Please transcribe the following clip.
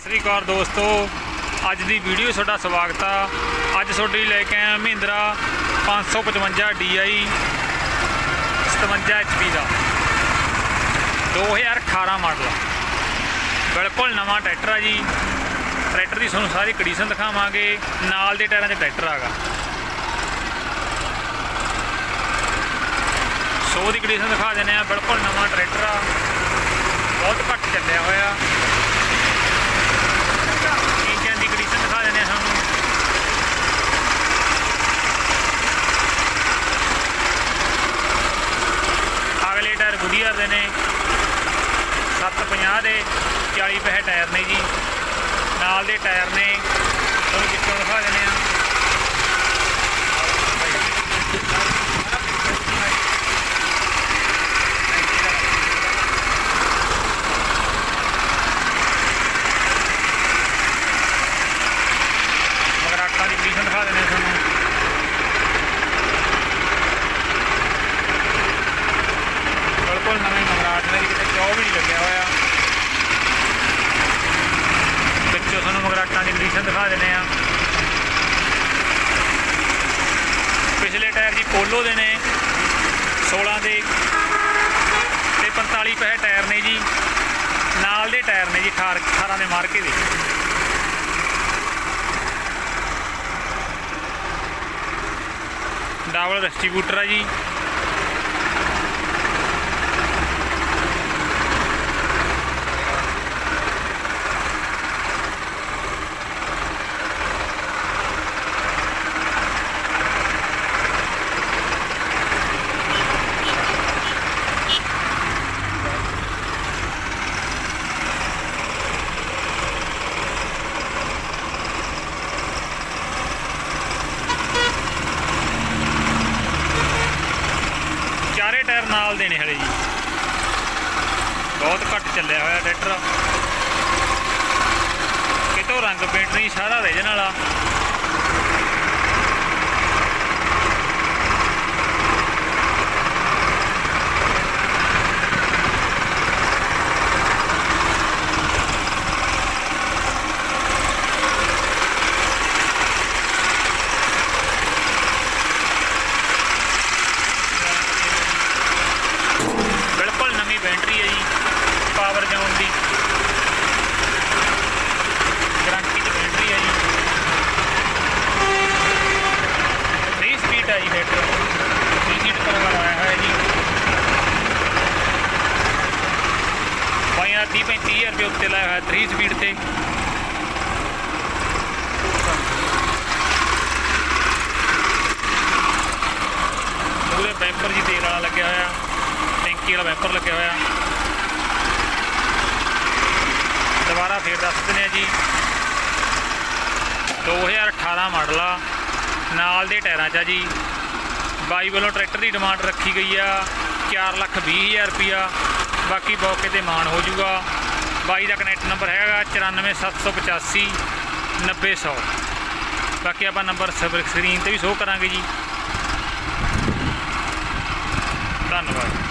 ਸਤਿ ਸ਼੍ਰੀ ਅਕਾਲ ਦੋਸਤੋ, ਅੱਜ ਦੀ ਵੀਡੀਓ ਤੁਹਾਡਾ ਸਵਾਗਤ ਆ। ਅੱਜ ਤੁਹਾਡੇ ਲਈ ਲੈ ਕੇ ਆਇਆ ਮਹਿੰਦਰਾ 555 DI 57 HP ਦਾ 2018 ਮਾਡਲ। ਬਿਲਕੁਲ ਨਵਾਂ ਟਰੈਕਟਰ ਆ ਜੀ। ਟਰੈਕਟਰ ਦੀ ਤੁਹਾਨੂੰ ਸਾਰੀ ਕੰਡੀਸ਼ਨ ਦਿਖਾਵਾਂਗੇ, ਨਾਲ ਦੇ ਟਾਇਰਾਂ 'ਚ ਟਰੈਕਟਰ ਆਗਾ। ਸੋ ਦੀ ਕੰਡੀਸ਼ਨ ਦਿਖਾ ਦਿੰਦੇ ਆ। ਬਿਲਕੁਲ ਨਵਾਂ ਟਰੈਕਟਰ ਆ, ਬਹੁਤ ਘੱਟ ਚੱਲਿਆ ਹੋਇਆ। ਇੰਜਨ ਦੀ ਕੰਡੀਸ਼ਨ ਦਿਖਾ ਦਿੰਦੇ ਆ ਤੁਹਾਨੂੰ। ਅਗਲੇ ਟਾਇਰ ਗੁਡੀਅਰ ਦੇ ਨੇ 750 ਦੇ 40 ਪੈਸੇ ਟਾਇਰ ਨੇ ਜੀ। ਨਾਲ ਦੇ ਟਾਇਰ ਨੇ ਤੁਹਾਨੂੰ ਪਿੱਛੋਂ ਦਿਖਾ ਦਿੰਦੇ ਆ। ਮਗਰਾਟਾਂ ਦੀ ਕੰਡੀਸ਼ਨ ਦਿਖਾ ਦਿੰਦੇ ਤੁਹਾਨੂੰ। ਬਿਲਕੁਲ ਨਵੇਂ ਮਗਰਾਟ ਨੇ, ਕਿਤੇ ਚੌ ਵੀ ਨਹੀਂ ਲੱਗਿਆ ਹੋਇਆ। ਵਿੱਚੋਂ ਤੁਹਾਨੂੰ ਮਗਰਾਟਾਂ ਦੀ ਕੰਡੀਸ਼ਨ ਦਿਖਾ ਦਿੰਦੇ ਆ। ਪਿਛਲੇ ਟਾਇਰ ਜੀ ਪੋਲੋ ਦੇ ਨੇ 16 ਦੇ ਤੇ 45 ਪੈਸੇ ਟਾਇਰ ਨੇ ਜੀ। ਨਾਲ ਦੇ ਟਾਇਰ ਨੇ ਜੀ 18 ਦੇ ਮਾਰਕੇ ਦੇ। ਡਬਲ ਡਿਸਟ੍ਰੀਬਿਊਟਰ ਆ ਜੀ। ਚਾਰੇ ਟਾਇਰ ਨਾਲ ਦੇ ਨੇ ਹਲੇ ਜੀ। ਬਹੁਤ ਘੱਟ ਚੱਲਿਆ ਹੋਇਆ ਟਰੈਕਟਰ। ਕਿਤੋਂ ਰੰਗ ਪੇਂਟ ਨਹੀਂ, ਸਾਰਾ ਰੀਜਨਲ ਆ। ਬਿਲਕੁਲ ਨਵੀਂ ਬੈਟਰੀ ਹੈ ਜੀ, ਪਾਵਰ ਜ਼ੋਨ ਦੀ ਗਰੰਟੀ 'ਚ ਬੈਟਰੀ ਹੈ ਜੀ। 3 ਸਪੀਡ ਹੈ ਜੀ ਟਰੈਕਟਰ। 3 ਸੀਟ ਪਰ ਲਗਾਇਆ ਹੋਇਆ ਜੀ। ਬਾਈਆਂ 30-35 ਰੁਪਏ ਉੱਤੇ ਲਾਇਆ ਹੋਇਆ 3 ਸਪੀਡ ਤੇ। ਪੂਰੇ ਬੈਂਪਰ ਜੀ ਤੇਲ ਵਾਲਾ ਲੱਗਿਆ ਹੋਇਆ, ਟੈਂਕੀ ਵਾਲਾ ਬੈਂਪਰ ਲੱਗਿਆ ਹੋਇਆ। ਦੁਬਾਰਾ ਫੇਰ ਦੱਸ ਦਿੰਦੇ ਆ ਜੀ, 2018 ਮਾਡਲ ਆ। ਨਾਲ ਦੇ ਟਾਇਰਾਂ 'ਚ ਆ ਜੀ। ਬਾਈ ਵੱਲੋਂ ਟਰੈਕਟਰ ਦੀ ਡਿਮਾਂਡ ਰੱਖੀ ਗਈ ਆ 4,20,000 ਰੁਪਈਆ। ਬਾਕੀ ਮੌਕੇ 'ਤੇ ਮਾਣ ਹੋ ਜੂਗਾ। ਬਾਈ ਦਾ ਕਨੈਕਟ ਨੰਬਰ ਹੈਗਾ 94 785 90 100। ਬਾਕੀ ਆਪਾਂ ਨੰਬਰ ਸਕਰੀਨ 'ਤੇ ਵੀ ਸ਼ੋਅ ਕਰਾਂਗੇ ਜੀ। ਧੰਨਵਾਦ।